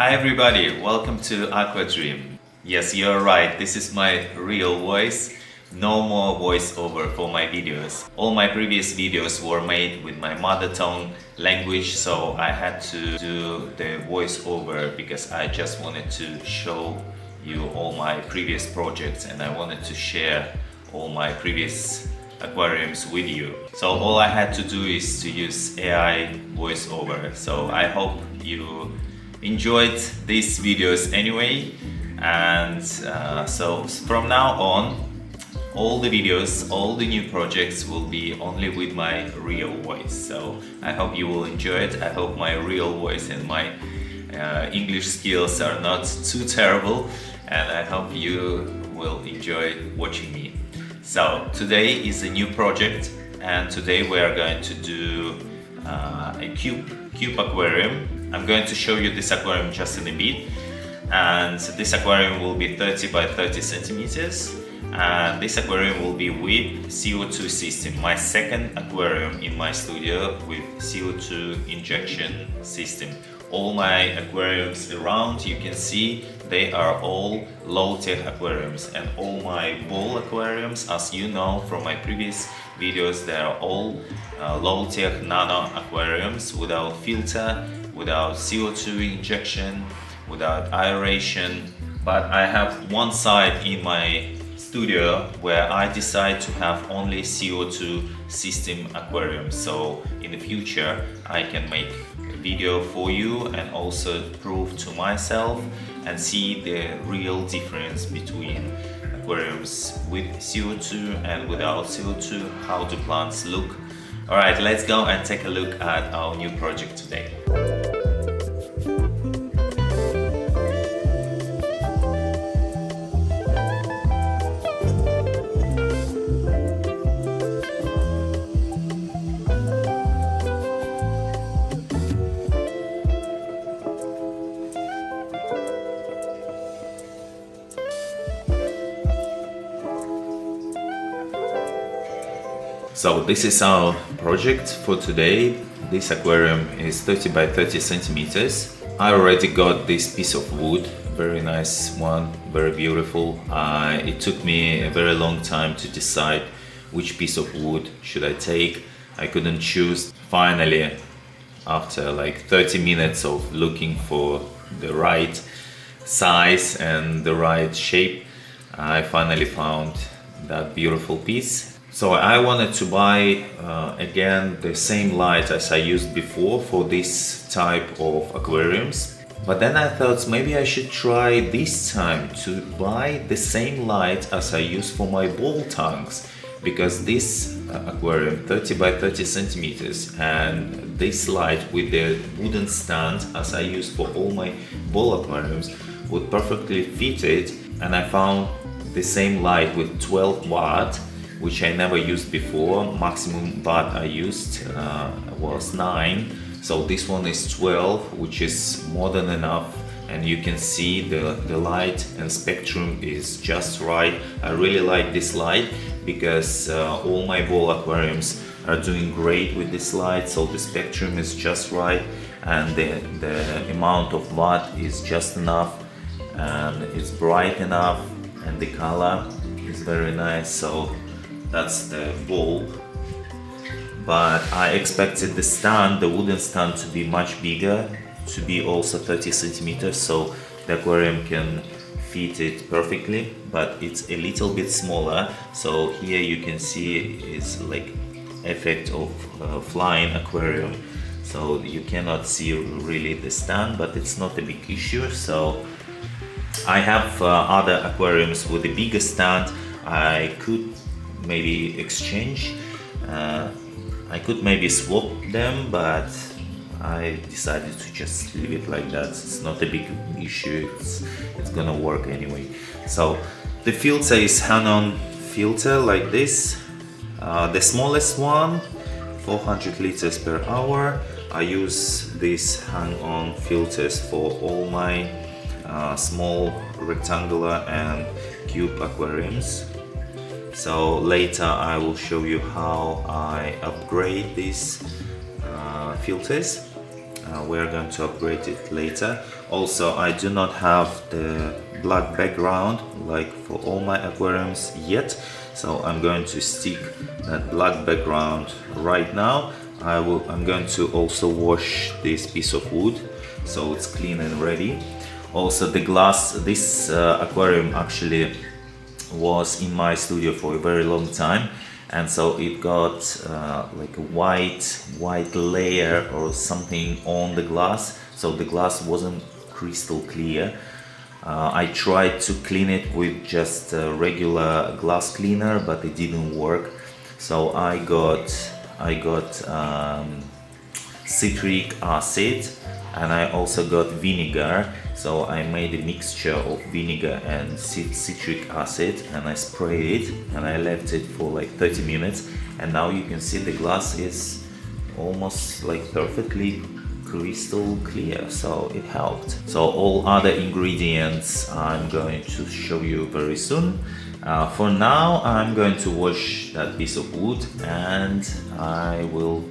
Hi everybody, welcome to AquaDream. Yes, you're right, this is my real voice. No more voiceover for my videos. All my previous videos were made with my mother tongue language, so I had to do the voiceover because I just wanted to show you all my previous projects and I wanted to share all my previous aquariums with you. So all I had to do is to use AI voiceover. So I hope you enjoyed these videos anyway, and so from now on all the videos, all the new projects will be only with my real voice. So I hope you will enjoy it. I hope my real voice and my English skills are not too terrible, and I hope you will enjoy watching me. So today is a new project, and today we are going to do a cube aquarium. I'm going to show you this aquarium just in a bit, and this aquarium will be 30 by 30 centimeters, and this aquarium will be with CO2 system, my second aquarium in my studio with CO2 injection system. All my aquariums around, you can see they are all low-tech aquariums, and all my ball aquariums, as you know from my previous videos, they are all low-tech nano aquariums without filter, without CO2 injection, without aeration. But I have one side in my studio where I decide to have only CO2 system aquarium, so in the future I can make a video for you and also prove to myself and see the real difference between aquariums with CO2 and without CO2, how the plants look. Alright, let's go and take a look at our new project today. So this is our project for today. This aquarium is 30 by 30 centimeters. I already got this piece of wood, very nice one, very beautiful. It took me a very long time to decide which piece of wood should I take. I couldn't choose. Finally, after like 30 minutes of looking for the right size and the right shape, I finally found that beautiful piece. So I wanted to buy again the same light as I used before for this type of aquariums. But then I thought maybe I should try this time to buy the same light as I use for my ball tanks, because this aquarium 30 by 30 centimeters and this light with the wooden stand as I use for all my ball aquariums would perfectly fit it. And I found the same light with 12 watt, which I never used before. Maximum watt I used was 9, so this one is 12, which is more than enough, and you can see the light and spectrum is just right. I really like this light because all my ball aquariums are doing great with this light, so the spectrum is just right and the amount of watt is just enough, and it's bright enough, and the color is very nice. So that's the bulb. But I expected the stand, the wooden stand, to be much bigger, to be also 30 centimeters, so the aquarium can fit it perfectly, but it's a little bit smaller. So here you can see it's like effect of flying aquarium, so you cannot see really the stand, but it's not a big issue. So I have other aquariums with a bigger stand. I could maybe exchange, I could maybe swap them, but I decided to just leave it like that. It's not a big issue, it's gonna work anyway. So the filter is hang-on filter like this, the smallest one 400 liters per hour. I use these hang-on filters for all my small rectangular and cube aquariums. So later I will show you how I upgrade these filters. we are going to upgrade it later. Also, I do not have the black background like for all my aquariums yet, so I'm going to stick that black background right now. I'm going to also wash this piece of wood so it's clean and ready. Also, the glass, this aquarium actually was in my studio for a very long time, and so it got like a white layer or something on the glass, so the glass wasn't crystal clear. I tried to clean it with just a regular glass cleaner, but it didn't work. So I got citric acid, and I also got vinegar. So I made a mixture of vinegar and citric acid, and I sprayed it and I left it for like 30 minutes, and now you can see the glass is almost like perfectly crystal clear, so it helped. So all other ingredients I'm going to show you very soon. For now, I'm going to wash that piece of wood and I will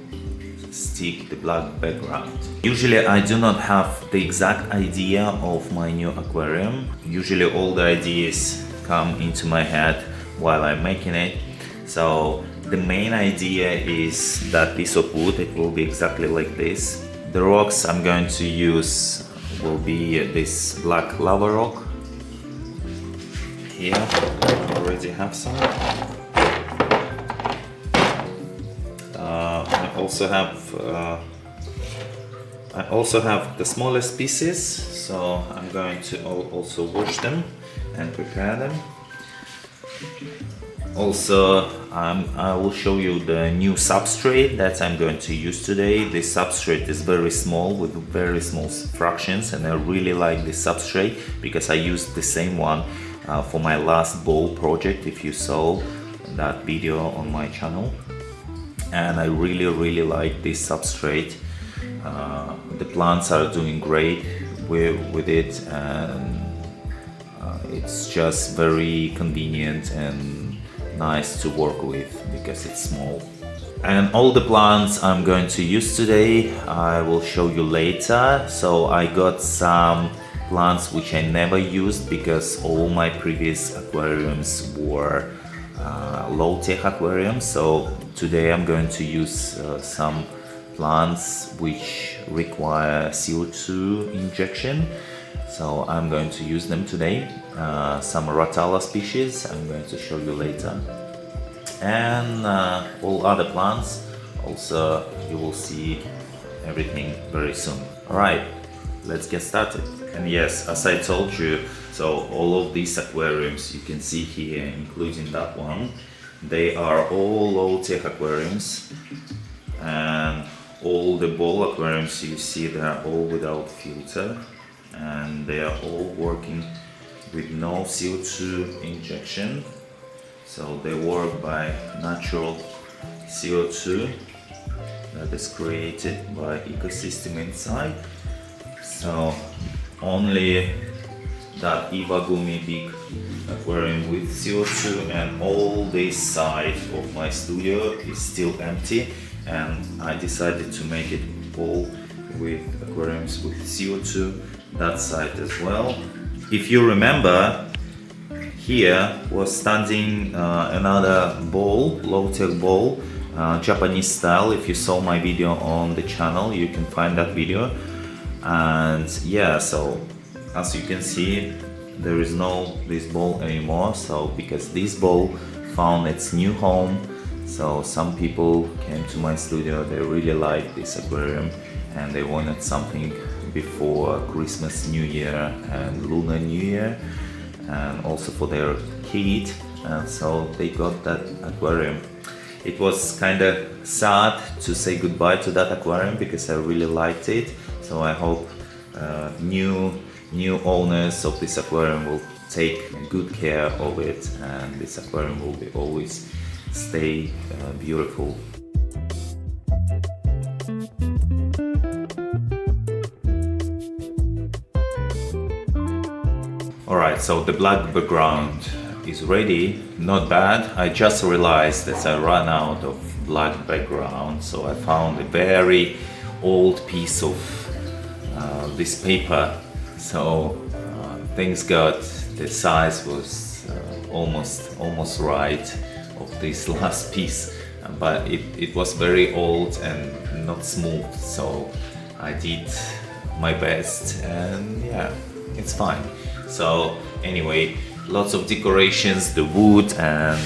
stick the black background. Usually I do not have the exact idea of my new aquarium. Usually all the ideas come into my head while I'm making it. So the main idea is that piece of wood, it will be exactly like this. The rocks I'm going to use will be this black lava rock. Here I already have some. I also have the smallest pieces, so I'm going to also wash them and prepare them. Also, I will show you the new substrate that I'm going to use today. This substrate is very small with very small fractions, and I really like this substrate because I used the same one for my last bowl project, if you saw that video on my channel. And I really like this substrate. The plants are doing great with it, and it's just very convenient and nice to work with because it's small. And all the plants I'm going to use today I will show you later. So I got some plants which I never used because all my previous aquariums were low-tech aquariums. So today I'm going to use some plants which require CO2 injection. So I'm going to use them today. Some Rotala species I'm going to show you later. And all other plants also you will see everything very soon. Alright, let's get started. And yes, as I told you, so all of these aquariums you can see here, including that one, they are all low-tech aquariums, and all the ball aquariums you see, they are all without filter, and they are all working with no CO2 injection. So they work by natural CO2 that is created by ecosystem inside. So only that Iwagumi big aquarium with CO2, and all this side of my studio is still empty, and I decided to make it all with aquariums with CO2 that side as well. If you remember, here was standing another bowl, low-tech bowl, Japanese style. If you saw my video on the channel, you can find that video. And yeah, so as you can see, there is no this bowl anymore. So because this bowl found its new home, so some people came to my studio, they really liked this aquarium and they wanted something before Christmas, New Year and Lunar New Year, and also for their kid, and so they got that aquarium. It was kind of sad to say goodbye to that aquarium because I really liked it. So I hope new owners of this aquarium will take good care of it, and this aquarium will be always stay beautiful. Alright, so the black background is ready, not bad. I just realized that I ran out of black background, so I found a very old piece of this paper, so thanks God the size was almost right of this last piece, but it was very old and not smooth, so I did my best, and yeah, it's fine. So anyway, lots of decorations, the wood and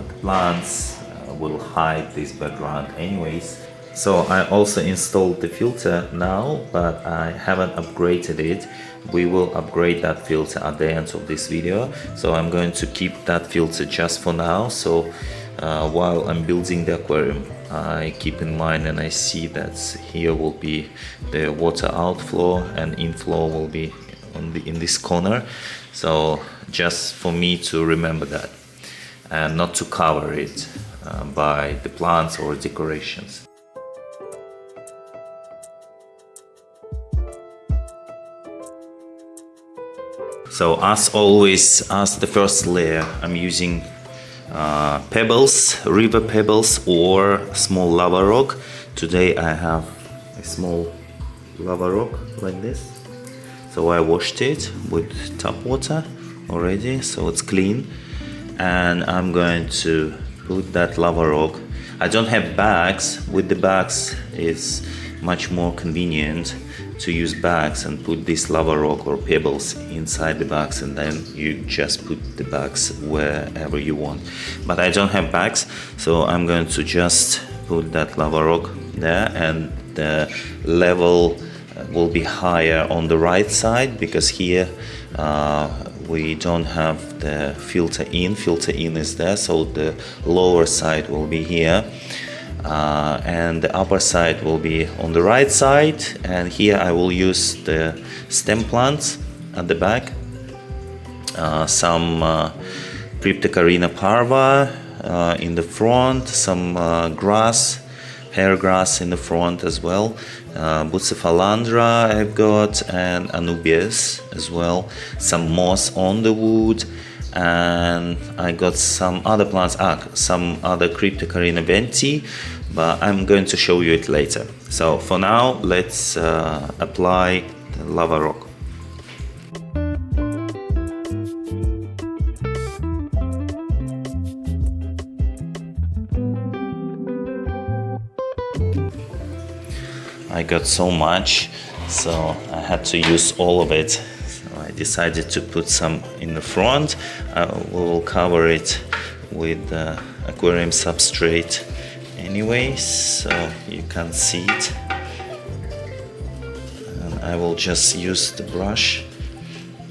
the plants will hide this background anyways. So I also installed the filter now, but I haven't upgraded it. We will upgrade that filter at the end of this video, so I'm going to keep that filter just for now. So while I'm building the aquarium, I keep in mind and I see that here will be the water outflow and inflow will be in this corner, so just for me to remember that and not to cover it by the plants or decorations. So as always, as the first layer, I'm using pebbles, river pebbles or small lava rock. Today I have a small lava rock like this. So I washed it with tap water already, so it's clean. And I'm going to put that lava rock. I don't have bags. With the bags it's much more convenient to use bags and put this lava rock or pebbles inside the bags, and then you just put the bags wherever you want. But I don't have bags, so I'm going to just put that lava rock there, and the level will be higher on the right side because here we don't have the filter in. Filter in is there, so the lower side will be here. And the upper side will be on the right side, and here I will use the stem plants at the back, some Cryptocoryne Parva in the front, some grass, hair grass in the front as well, Bucephalandra I've got, and Anubias as well, some moss on the wood, and I got some other plants, some other Cryptocoryne Wendtii, but I'm going to show you it later. So for now, let's apply the lava rock. I got so much, so I had to use all of it. I decided to put some in the front. We will cover it with aquarium substrate anyways, so you can see it. And I will just use the brush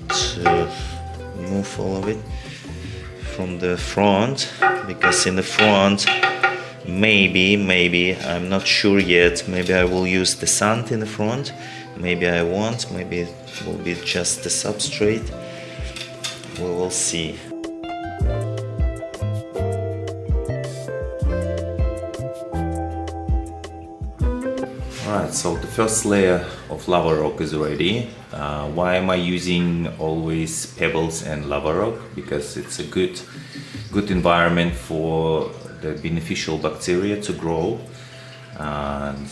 to move all of it from the front, because in the front maybe I'm not sure yet, maybe I will use the sand in the front, maybe I won't, maybe it will be just the substrate. We will see. Alright, so the first layer of lava rock is ready. Why am I using always pebbles and lava rock? Because it's a good environment for the beneficial bacteria to grow, and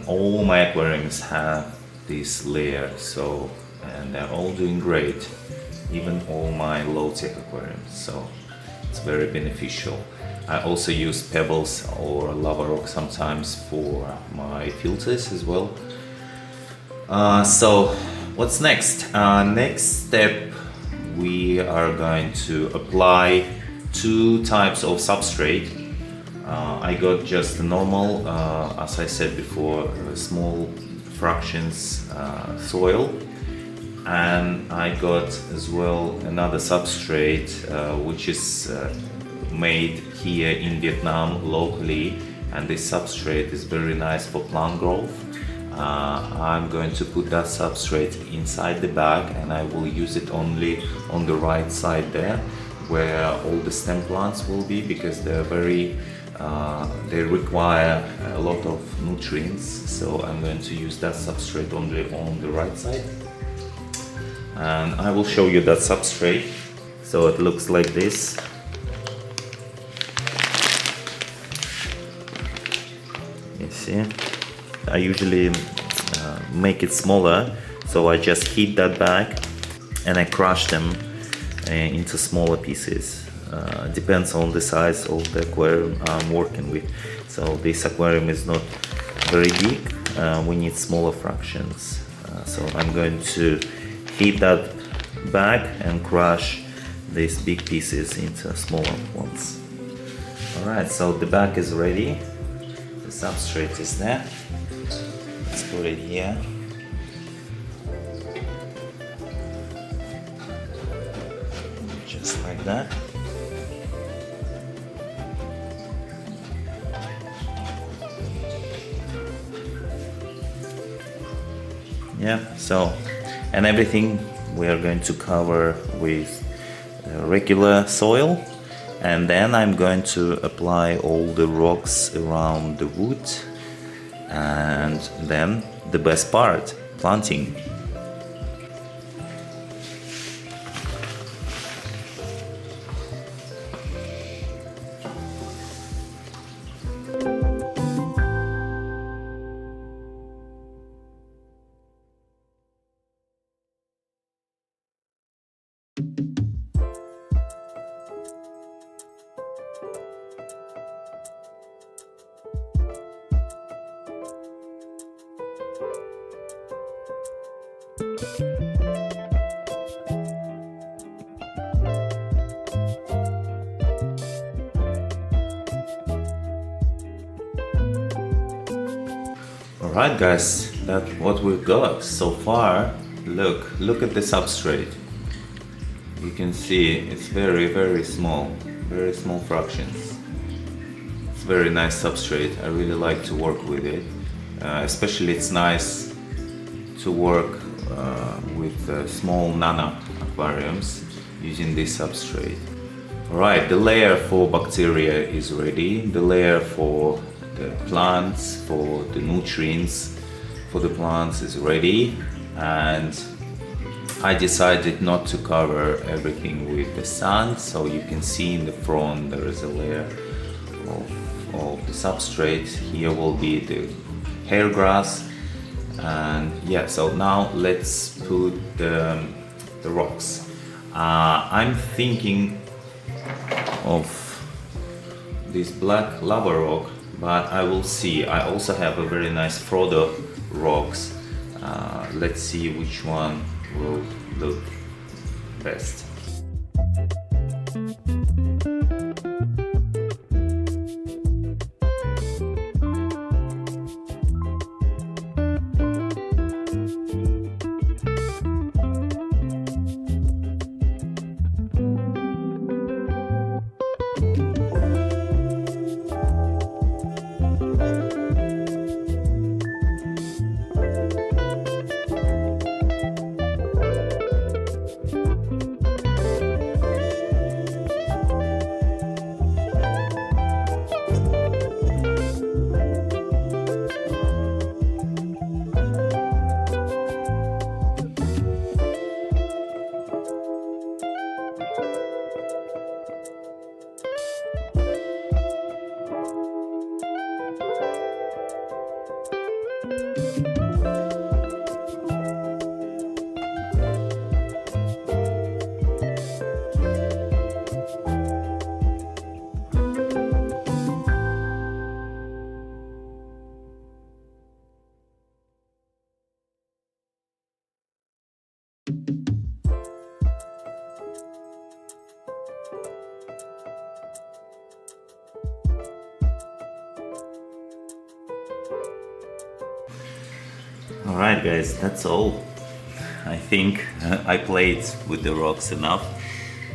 all my aquariums have this layer, so, and they're all doing great, even all my low-tech aquariums, so it's very beneficial. I also use pebbles or lava rock sometimes for my filters as well. So what's next? Next step, we are going to apply two types of substrate. I got just the normal, as I said before, small fractions soil, and I got as well another substrate which is made here in Vietnam locally, and this substrate is very nice for plant growth. I'm going to put that substrate inside the bag, and I will use it only on the right side there, where all the stem plants will be, because they're very they require a lot of nutrients, so I'm going to use that substrate only on the right side. And I will show you that substrate. So it looks like this. You see, I usually make it smaller, so I just heat that bag and I crush them into smaller pieces. Depends on the size of the aquarium I'm working with. So this aquarium is not very big, we need smaller fractions. So I'm going to heat that bag and crush these big pieces into smaller ones. Alright, so the bag is ready, the substrate is there. Let's put it here. Just like that. Yeah, so, and everything we are going to cover with regular soil, and then I'm going to apply all the rocks around the wood, and then the best part, planting. Alright guys, that's what we've got so far. Look at the substrate. You can see it's very small fractions. It's very nice substrate. I really like to work with it. Especially it's nice to work with small nano aquariums using this substrate. Alright, the layer for bacteria is ready. The layer for the plants, for the nutrients for the plants is ready, and I decided not to cover everything with the sand, so you can see in the front there is a layer of the substrate. Here will be the hair grass, and yeah, so now let's put the rocks. I'm thinking of this black lava rock, but I will see. I also have a very nice Frodo rocks. Let's see which one will look best. Alright guys, that's all. I think I played with the rocks enough.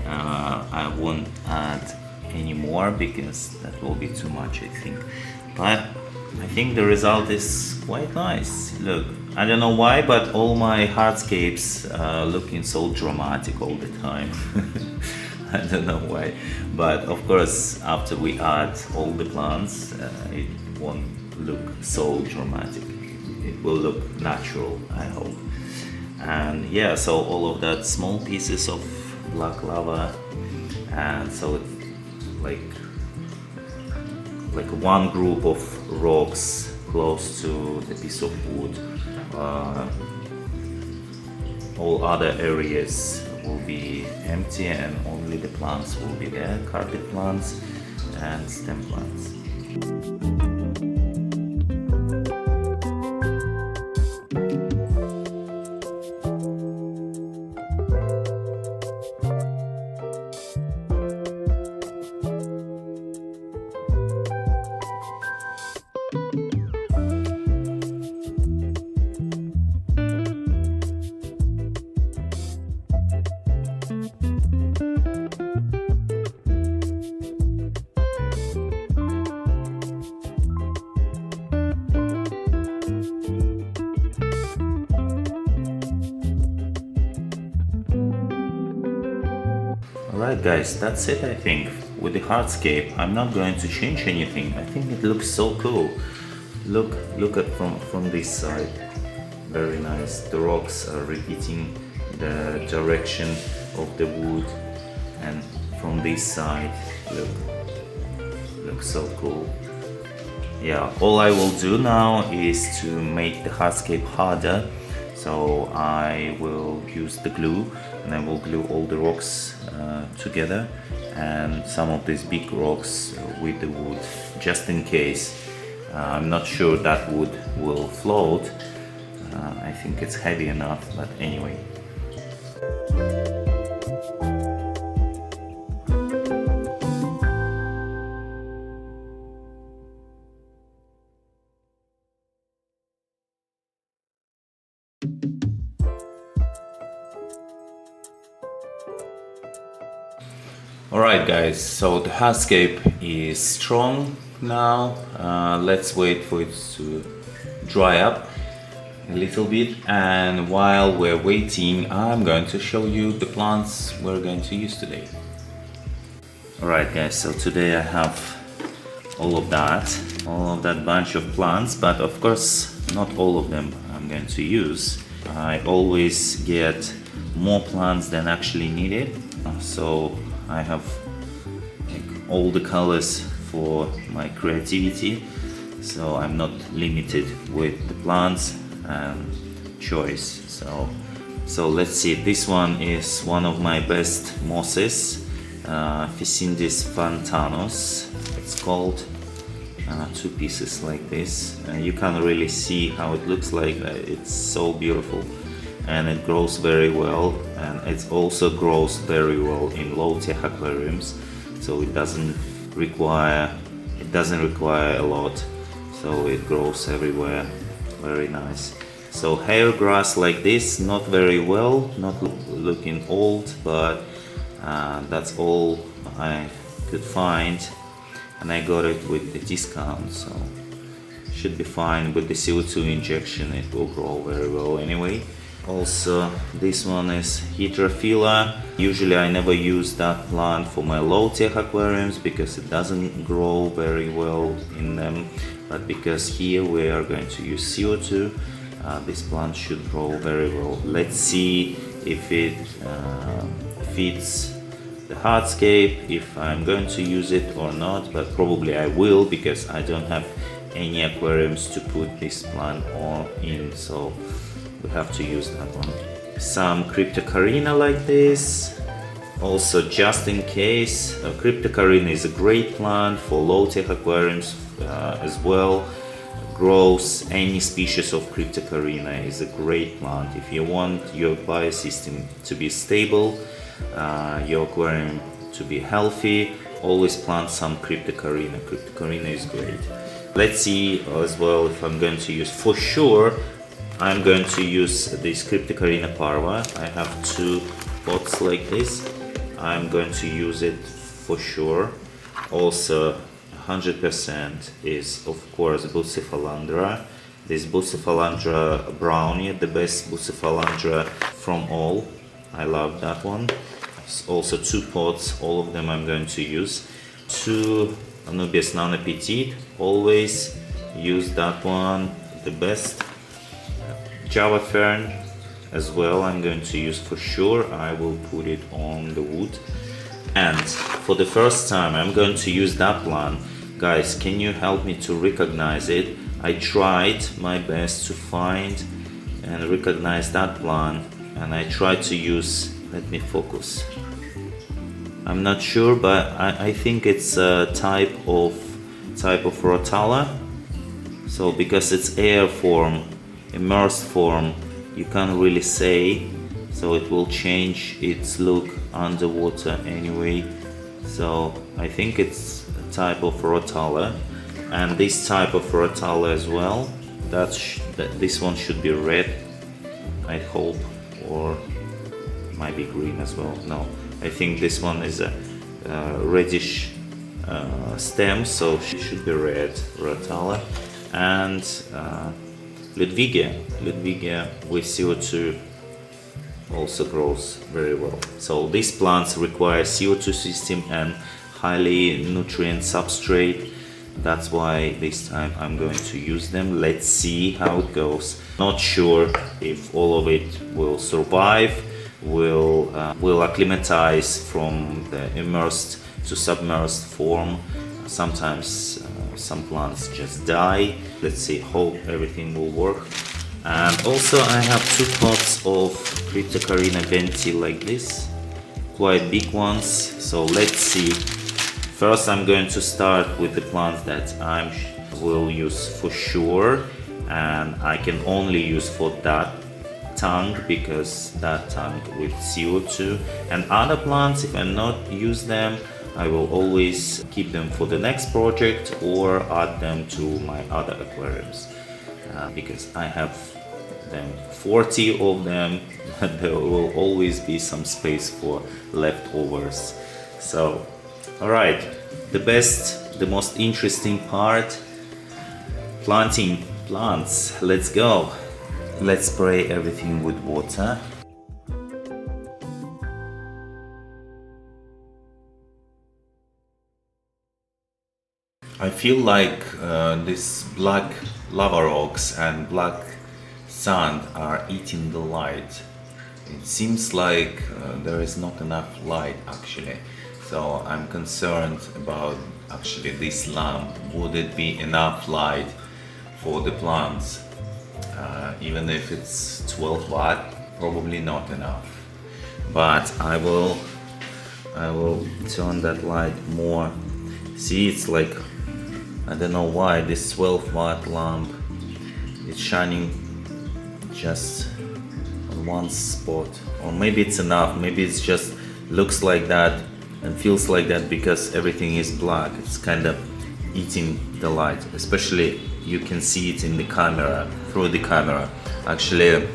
I won't add any more because that will be too much, I think. But I think the result is quite nice. Look, I don't know why, but all my hardscapes are looking so dramatic all the time. I don't know why, but of course after we add all the plants it won't look so dramatic. It will look natural, I hope. And yeah, so all of that small pieces of black lava, and so it's like one group of rocks close to the piece of wood. All other areas will be empty and only the plants will be there, carpet plants and stem plants. Alright guys, that's it I think. With the hardscape, I'm not going to change anything. I think it looks so cool. Look at from this side. Very nice. The rocks are repeating the direction of the wood, and from this side, looks so cool. Yeah, all I will do now is to make the hardscape harder. So I will use the glue and I will glue all the rocks together and some of these big rocks with the wood, just in case. I'm not sure that wood will float. I think it's heavy enough, but anyway. Alright guys, so the hardscape is strong now. Let's wait for it to dry up a little bit, and while we're waiting I'm going to show you the plants we're going to use today. Alright guys, so today I have all of that bunch of plants, but of course not all of them I'm going to use. I always get more plants than actually needed, so I have like all the colors for my creativity, so I'm not limited with the plants and choice. So let's see, this one is one of my best mosses, Fissidens fontanus it's called. Two pieces like this, you can't really see how it looks like. It's so beautiful and it grows very well, and it also grows very well in low-tech aquariums, so it doesn't require a lot, so it grows everywhere. Very nice. So hair grass like this, not very well, not looking old, but that's all I could find, and I got it with the discount, so should be fine. With the CO2 injection it will grow very well anyway. Also, this one is Hydrophila. Usually I never use that plant for my low-tech aquariums because it doesn't grow very well in them, but because here we are going to use CO2, this plant should grow very well. Let's see if it fits the hardscape, if I'm going to use it or not, but probably I will because I don't have any aquariums to put this plant on in, so we have to use that one. Some Cryptocoryne like this. Also, just in case, Cryptocoryne is a great plant for low-tech aquariums as well. Grows any species of Cryptocoryne is a great plant. If you want your biosystem to be stable, your aquarium to be healthy, always plant some Cryptocoryne. Cryptocoryne is great. Let's see as well if I'm going to use, for sure I'm going to use this Cryptocoryne Parva. I have two pots like this. I'm going to use it for sure. Also 100% is of course Bucephalandra. This Bucephalandra brownie, the best Bucephalandra from all. I love that one. Also two pots, all of them I'm going to use. Two Anubias Nano petite, always use that one, the best. Java fern as well I'm going to use for sure. I will put it on the wood, and for the first time I'm going to use that plant. Guys, can you help me to recognize it? I tried my best to find and recognize that plant, and I tried to use, let me focus, I'm not sure, but I think it's a type of Rotala. So because it's air form, immersed form, you can't really say, so it will change its look underwater anyway. So I think it's a type of Rotala, and this type of Rotala as well, this one should be red, I hope, or might be green as well. No, I think this one is a reddish stem, so it should be red Rotala. And Ludwigia with CO2 also grows very well. So these plants require CO2 system and highly nutrient substrate. That's why this time I'm going to use them. Let's see how it goes. Not sure if all of it will survive, will acclimatize from the immersed to submersed form. Sometimes some plants just die. Let's see, hope everything will work. And also I have 2 pots of Cryptocoryne Wendtii like this, quite big ones. So let's see. First I'm going to start with the plants that I will use for sure, and I can only use for that tank, because that tank with CO2. And other plants, if I not use them, I will always keep them for the next project or add them to my other aquariums, because I have them 40 of them. There will always be some space for leftovers. So alright, the most interesting part, planting plants. Let's go. Let's spray everything with water. I feel like these black lava rocks and black sand are eating the light. It seems like there is not enough light actually. So I'm concerned about actually this lamp. Would it be enough light for the plants? Even if it's 12 watt, probably not enough. But I will turn that light more. See, it's like, I don't know why this 12 watt lamp is shining just on one spot. Or maybe it's enough, maybe it's just looks like that and feels like that because everything is black. It's kind of eating the light, especially you can see it in the camera, through the camera. Actually,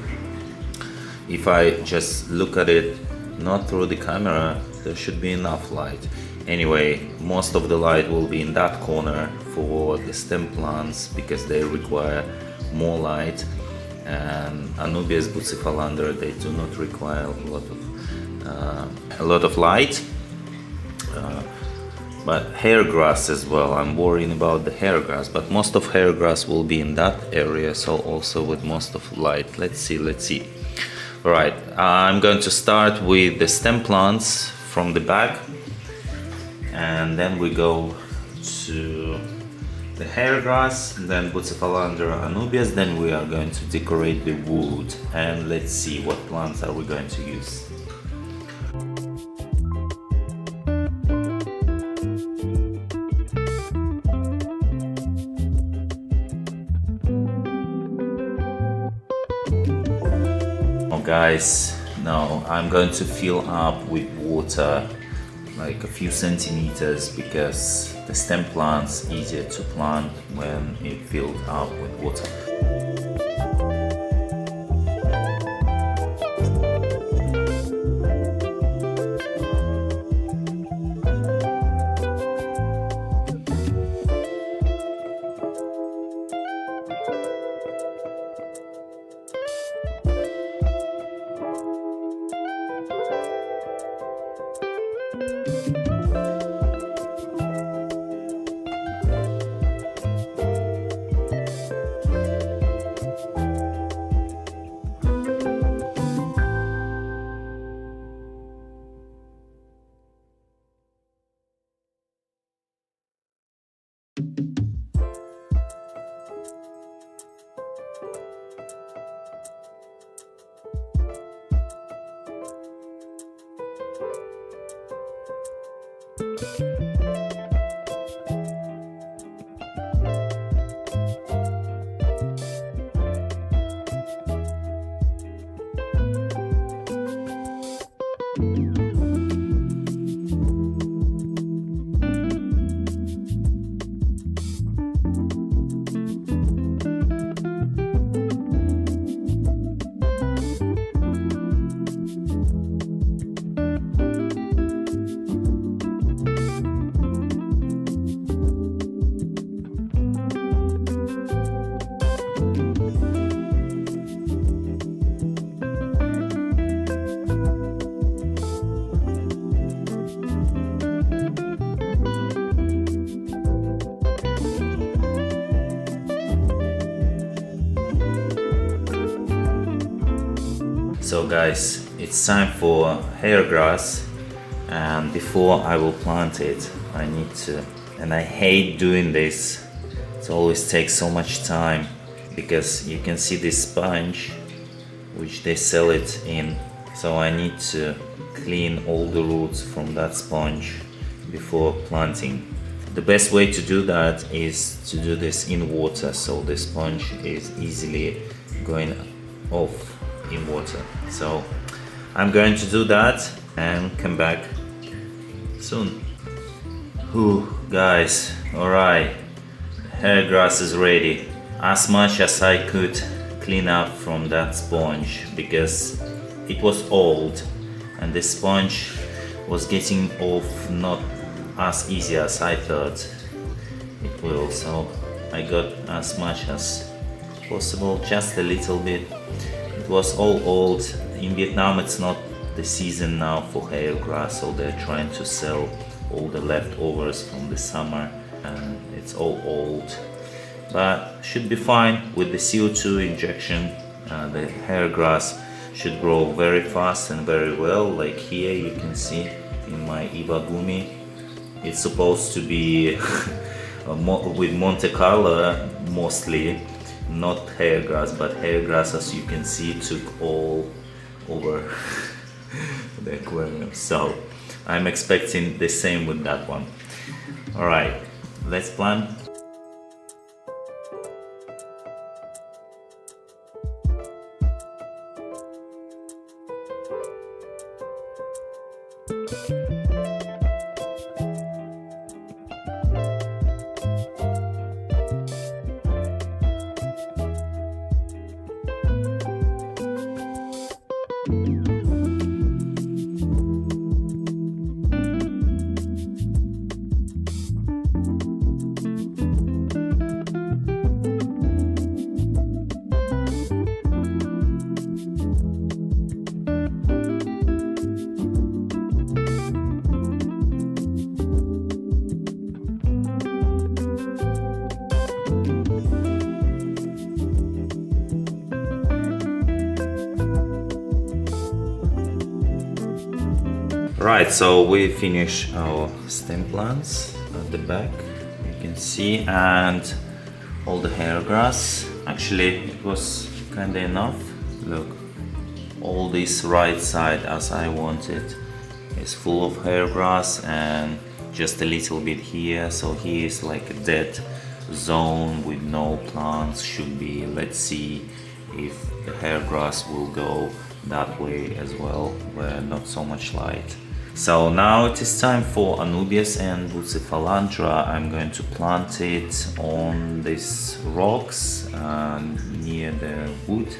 if I just look at it not through the camera, there should be enough light. Anyway, most of the light will be in that corner for the stem plants because they require more light, and Anubias, Bucephalandra, they do not require a lot of light. But hair grass as well, I'm worrying about the hair grass, but most of hair grass will be in that area, so also with most of light. Let's see. Alright, I'm going to start with the stem plants from the back, and then we go to the hair grass, then Bucephalandra, Anubias, then we are going to decorate the wood, and let's see what plants are we going to use. Guys, now I'm going to fill up with water like a few centimeters because the stem plants easier to plant when it filled up with water. So guys, it's time for hair grass, and before I will plant it, I need to, and I hate doing this, it always takes so much time, because you can see this sponge which they sell it in, so I need to clean all the roots from that sponge before planting. The best way to do that is to do this in water, so the sponge is easily going off in water. So I'm going to do that and come back soon. Whew, guys, alright, hair grass is ready. As much as I could clean up from that sponge, because it was old and the sponge was getting off not as easy as I thought it will. So I got as much as possible, just a little bit. It was all old. In Vietnam it's not the season now for hair grass, so they're trying to sell all the leftovers from the summer, and it's all old, but should be fine with the CO2 injection. The hair grass should grow very fast and very well. Like here you can see in my Iwagumi, it's supposed to be with Monte Carlo mostly, not hair grass, but hair grass, as you can see, took all over the aquarium. So I'm expecting the same with that one. All right, let's plant. Right, so we finish our stem plants at the back, you can see, and all the hair grass. Actually, it was kinda enough. Look, all this right side, as I wanted, is full of hair grass, and just a little bit here. So here is like a dead zone with no plants should be. Let's see if the hair grass will go that way as well, where not so much light. So now it is time for Anubias and Bucephalandra. I'm going to plant it on these rocks near the wood.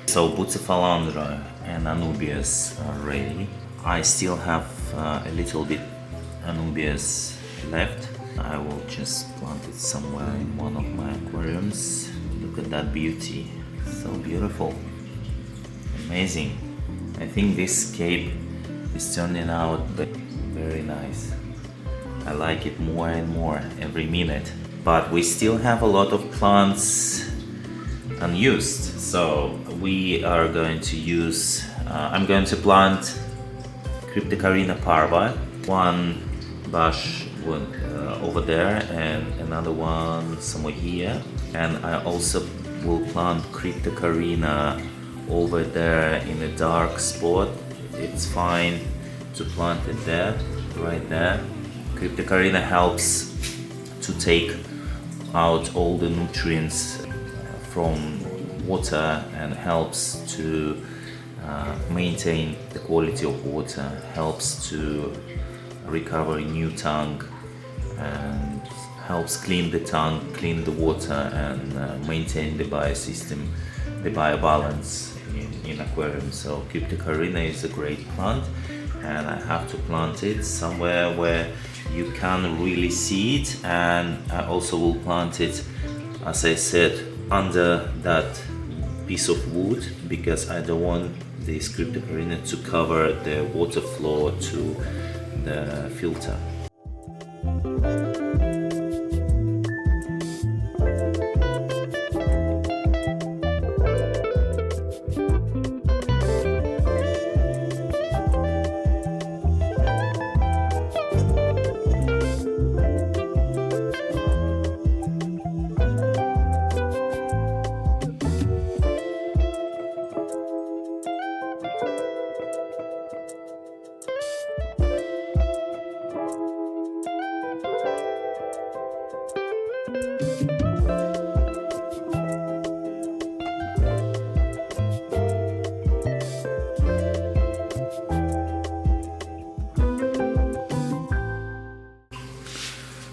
So Bucephalandra and Anubias are ready. I still have a little bit Anubias left. I will just plant it somewhere in one of my aquariums. Look at that beauty, so beautiful, amazing. I think this scape is turning out very nice. I like it more and more every minute. but we still have a lot of plants unused. So we are going to use, I'm going to plant Cryptocoryne Parva, one bush over there and another one somewhere here, and I also will plant Cryptocoryne over there in a dark spot. It's fine to plant it there, right there. Cryptocoryne helps to take out all the nutrients from water and helps to maintain the quality of water, helps to recover a new tank, and helps clean the tank, clean the water, and maintain the biosystem, the biobalance in aquarium. So Cryptocoryne is a great plant, and I have to plant it somewhere where you can really see it, and I also will plant it, as I said, under that piece of wood, because I don't want this Cryptocoryne to cover the water flow to the filter.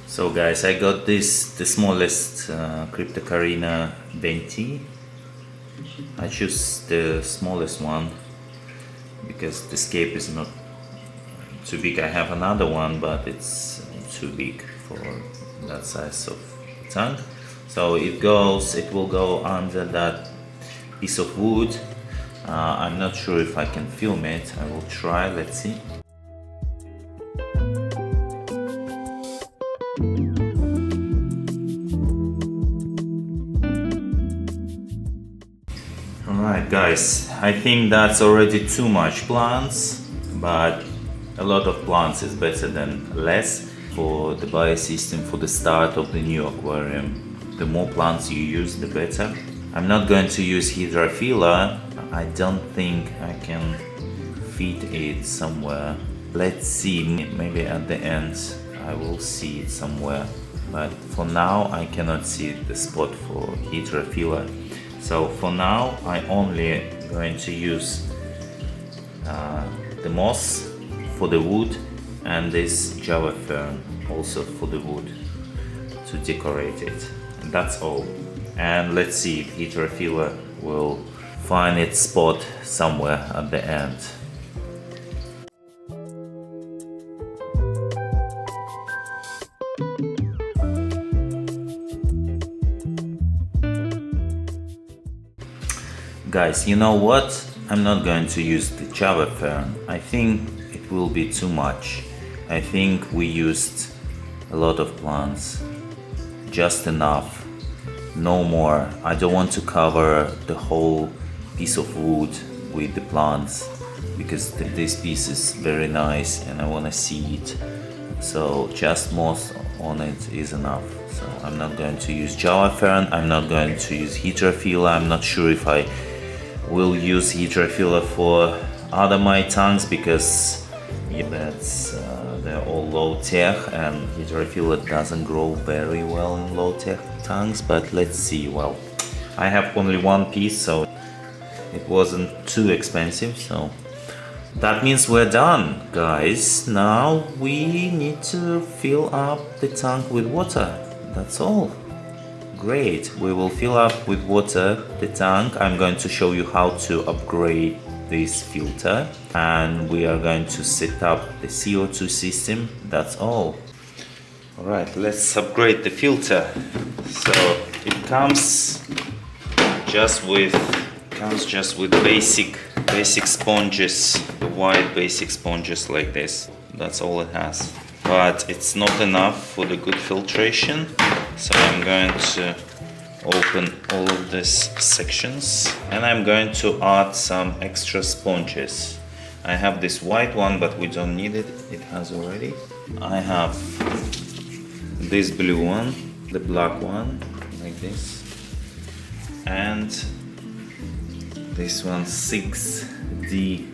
So guys, I got this, the smallest Cryptocoryne Wendtii. I choose the smallest one because the scape is not too big. I have another one, but it's too big for that size of tank. So it will go under that piece of wood. I'm not sure if I can film it. I will try, let's see. Alright guys, I think that's already too much plants, but a lot of plants is better than less for the biosystem, for the start of the new aquarium. The more plants you use, the better. I'm not going to use Hydrophila. I don't think I can feed it somewhere. Let's see, maybe at the end I will see it somewhere, but for now I cannot see the spot for Hydrophila. So for now I only going to use the moss for the wood and this Java fern also for the wood to decorate it. And that's all. And let's see if Hydrophila will find its spot somewhere at the end. Guys, you know what? I'm not going to use the Java fern. I think it will be too much. I think we used a lot of plants. Just enough. No more. I don't want to cover the whole piece of wood with the plants because this piece is very nice and I want to see it. So just moss on it is enough. So I'm not going to use Java fern. I'm not going to use Hydrophila. I'm not sure if I will use Hydrophila for other my tanks because they're all low tech and Hydrophila doesn't grow very well in low tech tanks, but let's see. Well, I have only one piece, so it wasn't too expensive, so that means we're done, guys. Now we need to fill up the tank with water. That's all. Great, we will fill up with water the tank. I'm going to show you how to upgrade this filter and we are going to set up the CO2 system. That's all. Alright, let's upgrade the filter. So it comes just with basic sponges, the white basic sponges like this. That's all it has. But it's not enough for the good filtration. So I'm going to open all of these sections and I'm going to add some extra sponges. I have this white one, but we don't need it, it has already. I have this blue one, the black one, like this, and this one 6D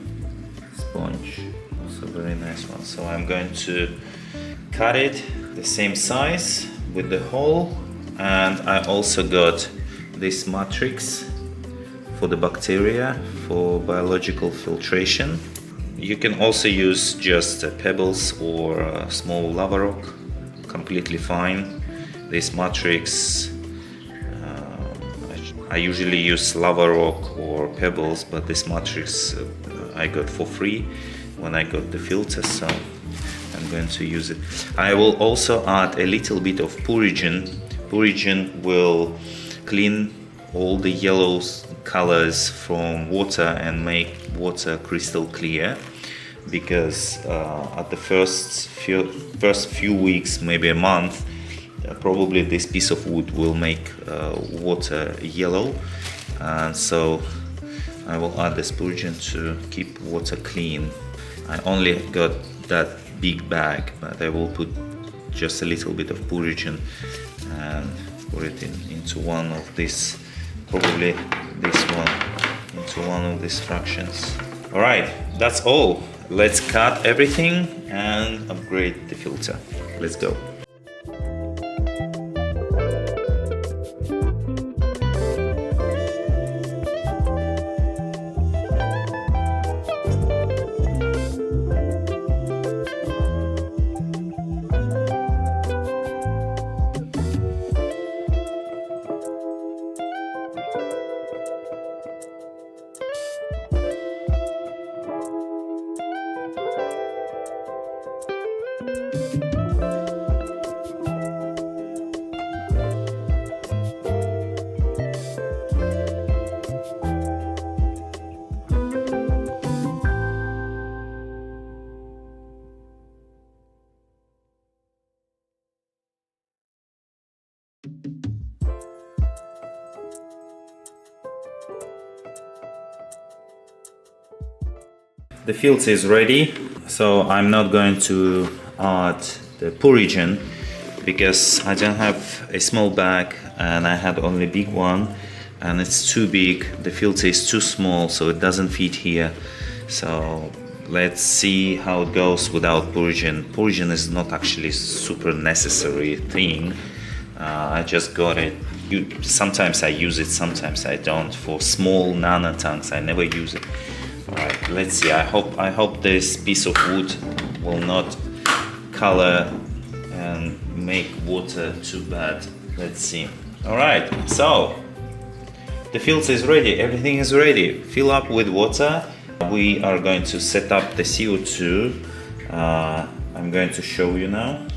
sponge, also very nice one. So I'm going to cut it the same size with the hole, and I also got this matrix for the bacteria for biological filtration. You can also use just pebbles or a small lava rock, completely fine. This matrix, I usually use lava rock or pebbles, but this matrix I got for free when I got the filter, so I'm going to use it. I will also add a little bit of Purigen. Purigen will clean all the yellow colors from water and make water crystal clear, because at the first few weeks, maybe a month, probably this piece of wood will make water yellow, and so I will add this Purigen to keep water clean. I only got that big bag, but I will put just a little bit of Purigen and put it into one of these, probably this one, into one of these fractions. Alright, that's all. Let's cut everything and upgrade the filter. Let's go. The filter is ready, so I'm not going to add the Purigen because I don't have a small bag and I had only big one, and it's too big. The filter is too small, so it doesn't fit here. So let's see how it goes without Purigen. Purigen is not actually super necessary thing. I just got it. Sometimes I use it, sometimes I don't. For small nano tanks, I never use it. Alright, let's see. I hope this piece of wood will not color and make water too bad. Let's see. Alright, so the filter is ready, everything is ready. Fill up with water. We are going to set up the CO2. I'm going to show you now.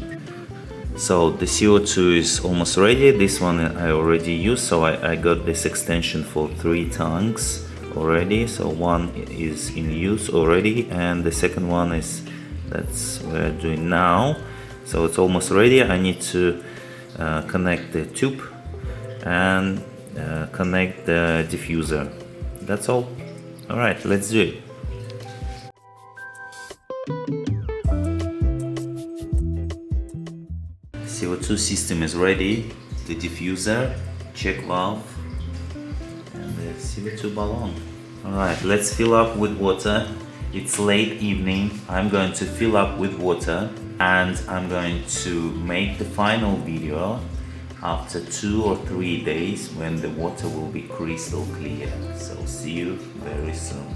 So the CO2 is almost ready. This one I already used, so I got this extension for 3 tanks already. So one is in use already, and the second one is that's we're doing now. So it's almost ready. I need to connect the tube and connect the diffuser. That's all. All right, let's do it. CO2 system is ready. The diffuser, check valve, and the CO2 balloon. Alright, let's fill up with water. It's late evening. I'm going to fill up with water and I'm going to make the final video after 2 or 3 days when the water will be crystal clear. So see you very soon.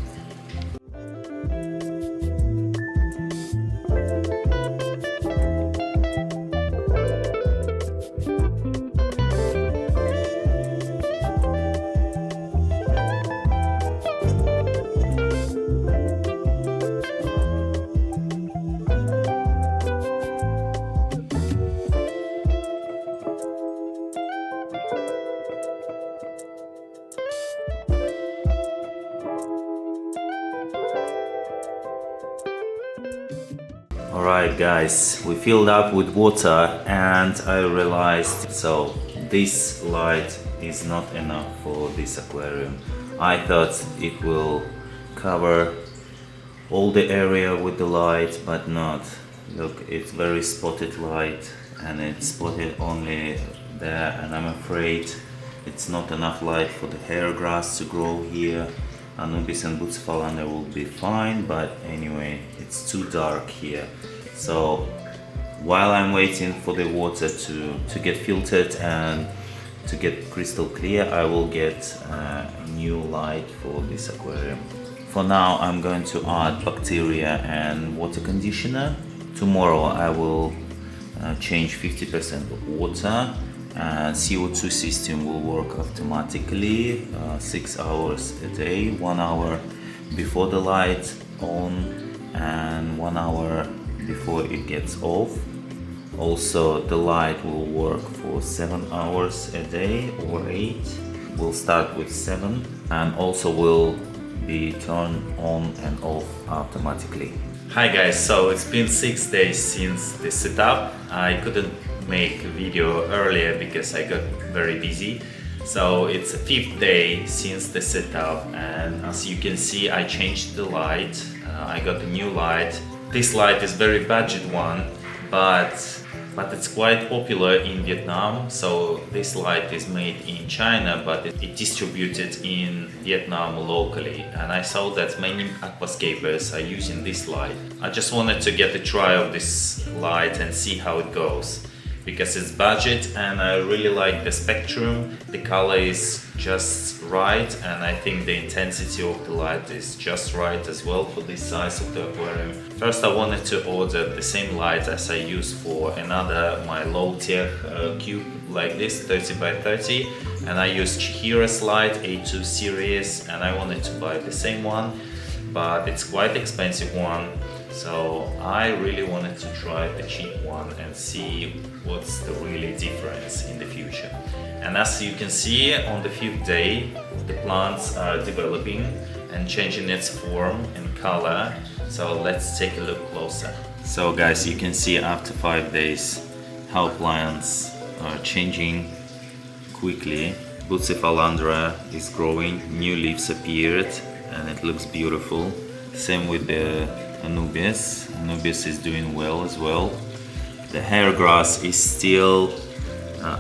Alright guys, we filled up with water and I realized so this light is not enough for this aquarium. I thought it will cover all the area with the light, but not. Look, it's very spotted light and it's spotted only there, and I'm afraid it's not enough light for the hair grass to grow here. Anubias and Bucephalandra will be fine, but anyway, it's too dark here. So while I'm waiting for the water to get filtered and to get crystal clear, I will get new light for this aquarium. For now, I'm going to add bacteria and water conditioner. Tomorrow I will change 50% of water, and CO2 system will work automatically 6 hours a day, 1 hour before the light on and 1 hour before it gets off. Also, the light will work for 7 hours a day or 8. We'll start with 7, and also will be turned on and off automatically. Hi guys, so it's been 6 days since the setup. I couldn't make a video earlier because I got very busy. So it's the 5th day since the setup, and as you can see, I changed the light. I got a new light. This light is very budget one, but it's quite popular in Vietnam. So this light is made in China, but it distributed in Vietnam locally. And I saw that many aquascapers are using this light. I just wanted to get a try of this light and see how it goes, because it's budget and I really like the spectrum. The color is just right, and I think the intensity of the light is just right as well for this size of the aquarium. First, I wanted to order the same light as I use for another my low-tech cube like this, 30 by 30, and I use Chihiros light A2 series, and I wanted to buy the same one, but it's quite expensive one. So I really wanted to try the cheap one and see what's the really difference in the future. And as you can see, on the 5th day, the plants are developing and changing its form and color. So let's take a look closer. So guys, you can see after 5 days how plants are changing quickly. Bucephalandra is growing, new leaves appeared, and it looks beautiful. Same with the Anubias. Anubias is doing well as well. The hair grass is still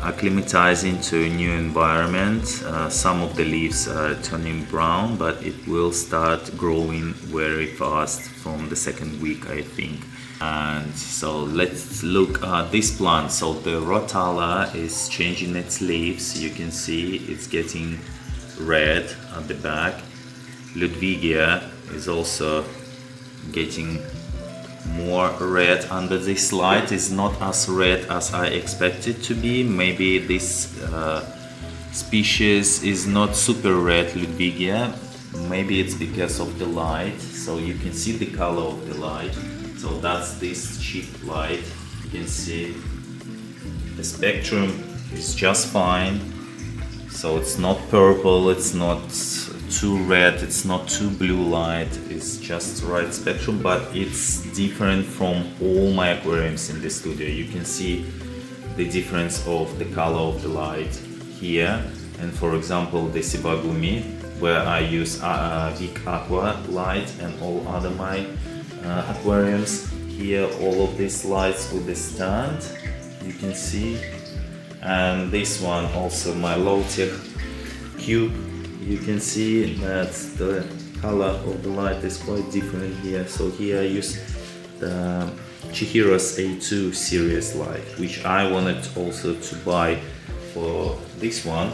acclimatizing to a new environment. Some of the leaves are turning brown, but it will start growing very fast from the 2nd week, I think. And so let's look at this plant. So the Rotala is changing its leaves. You can see it's getting red at the back. Ludwigia is also getting more red under this light. Is not as red as I expected to be. Maybe this species is not super red, Ludwigia. Maybe it's because of the light. So you can see the color of the light. So that's this cheap light. You can see the spectrum is just fine. So it's not purple, it's not too red, it's not too blue light, it's just the right spectrum, but it's different from all my aquariums in the studio. You can see the difference of the color of the light here. And for example, the Sibagumi, where I use Vic Aqua light, and all other my aquariums, here all of these lights with the stand, you can see. And this one also, my low-tech cube, you can see that the color of the light is quite different here. So here I use the Chihiros A2 series light, which I wanted also to buy for this one,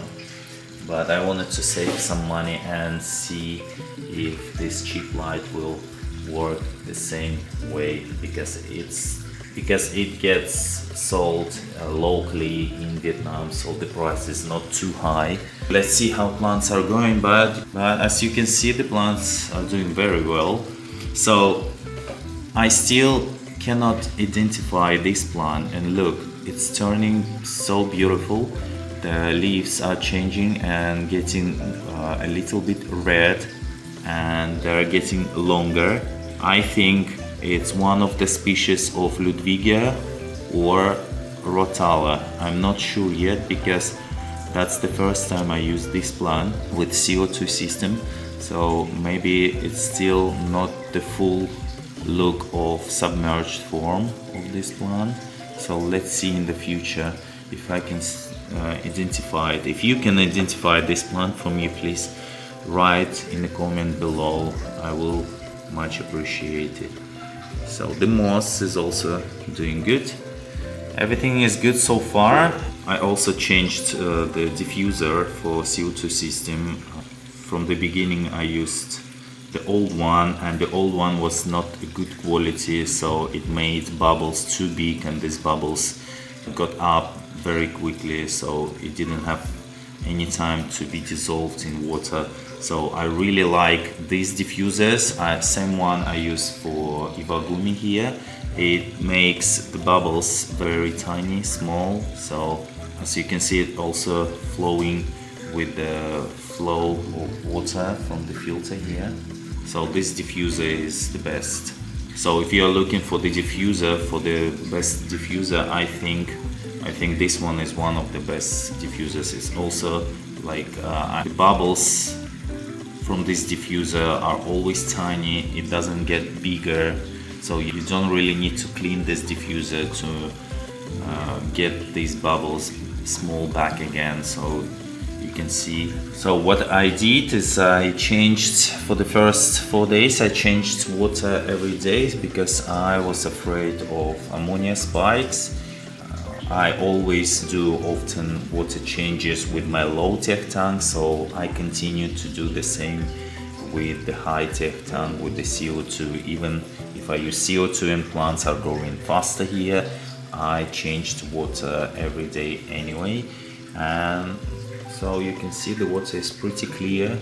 but I wanted to save some money and see if this cheap light will work the same way, because it gets sold locally in Vietnam, so the price is not too high. Let's see how plants are going, but as you can see, the plants are doing very well. So I still cannot identify this plant, and look, it's turning so beautiful. The leaves are changing and getting a little bit red, and they're getting longer. I think It's one of the species of Ludwigia or Rotala. I'm not sure yet because that's the first time I use this plant with CO2 system, so maybe it's still not the full look of submerged form of this plant. So let's see in the future if I can identify it. If you can identify this plant for me, please write in the comment below. I will much appreciate it. So the moss is also doing good. Everything is good so far. I also changed the diffuser for CO2 system. From the beginning I used the old one, and the old one was not a good quality, so it made bubbles too big, and these bubbles got up very quickly, so it didn't have any time to be dissolved in water. So I really like these diffusers. Same one I use for Iwagumi here. It makes the bubbles very tiny, small, so as you can see it also flowing with the flow of water from the filter here. So this diffuser is the best. So if you are looking for the diffuser, for the best diffuser, I think this one is one of the best diffusers. It's also like the bubbles from this diffuser are always tiny. It doesn't get bigger, so you don't really need to clean this diffuser to get these bubbles small back again. So you can see. So what I did is I changed, for the first 4 days I changed water every day because I was afraid of ammonia spikes. I always do often water changes with my low-tech tank, so I continue to do the same with the high-tech tank with the CO2. Even if I use CO2 and plants are growing faster here, I changed water every day anyway. And so you can see the water is pretty clear.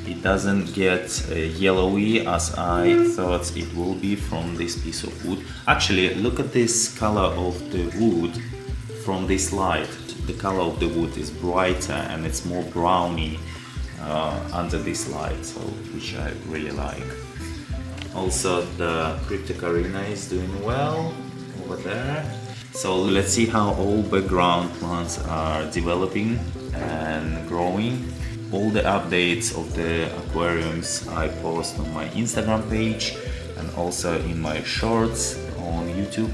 It doesn't get yellowy as I thought it will be from this piece of wood. Actually, look at this color of the wood from this light. The color of the wood is brighter and it's more browny under this light, so which I really like. Also, the Cryptocoryne is doing well over there. So let's see how all background plants are developing and growing. All the updates of the aquariums I post on my Instagram page and also in my shorts on YouTube.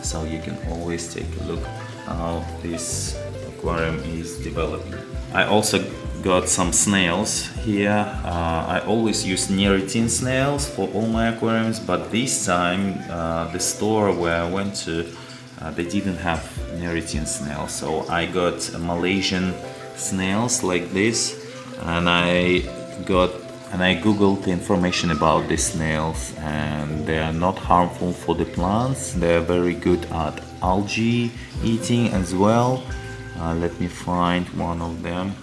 So you can always take a look how this aquarium is developing. I also got some snails here. I always use Neritin snails for all my aquariums, but this time the store where I went to, they didn't have Neritin snails, so I got Malaysian snails like this, and I googled the information about these snails, and they are not harmful for the plants. They are very good at algae eating as well. Let me find one of them.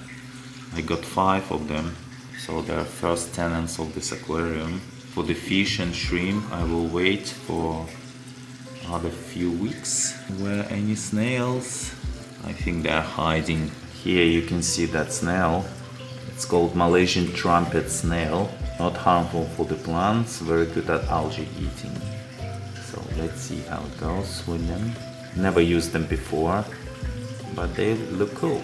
I got 5 of them, so they are first tenants of this aquarium. For the fish and shrimp I will wait for another few weeks. Were any snails? I think they are hiding. Here you can see that snail. It's called Malaysian trumpet snail. Not harmful for the plants, very good at algae eating. So let's see how it goes with them. Never used them before, but they look cool.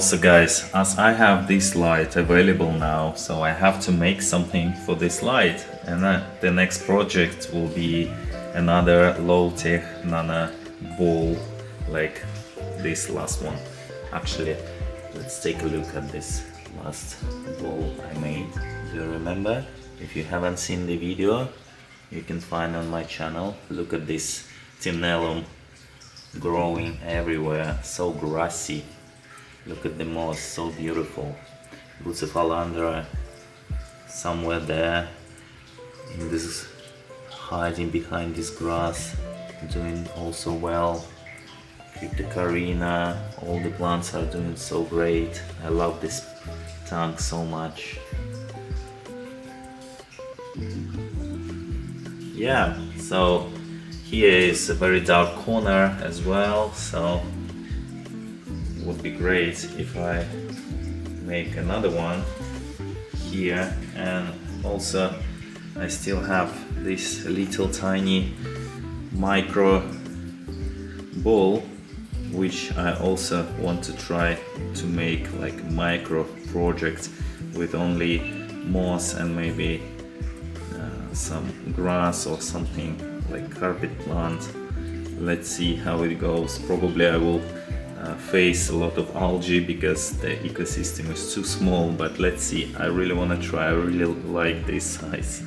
also guys, as I have this light available now, so I have to make something for this light, and the next project will be another low-tech nano ball like this last one. Actually, let's take a look at this last ball I made. Do you remember? If you haven't seen the video, you can find on my channel. Look at this Tinellum growing everywhere, so grassy. Look at the moss, so beautiful. Bucephalandra somewhere there in this, hiding behind this grass, doing also well. Cryptocoryne, all the plants are doing so great. I love this tank so much. Yeah, so here is a very dark corner as well, so it would be great if I make another one here. And also I still have this little tiny micro ball, which I also want to try to make like micro project with only moss and maybe some grass or something like carpet plant. Let's see how it goes. Probably I will face a lot of algae because the ecosystem is too small, but let's see. I really want to try. I really like this size.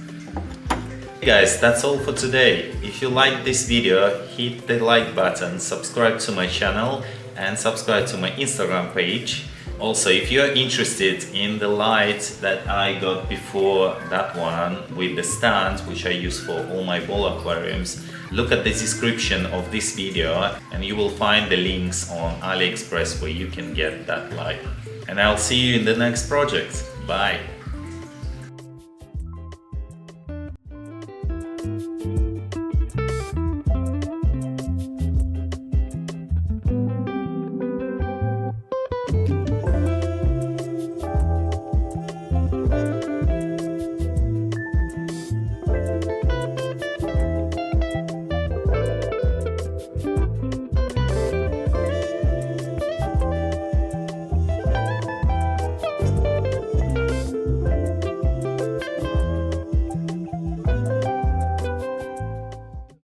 Hey guys, that's all for today. If you like this video, hit the like button, subscribe to my channel and subscribe to my Instagram page. Also, if you're interested in the light that I got before that one with the stand, which I use for all my ball aquariums, look at the description of this video and you will find the links on AliExpress where you can get that light. And I'll see you in the next project. Bye!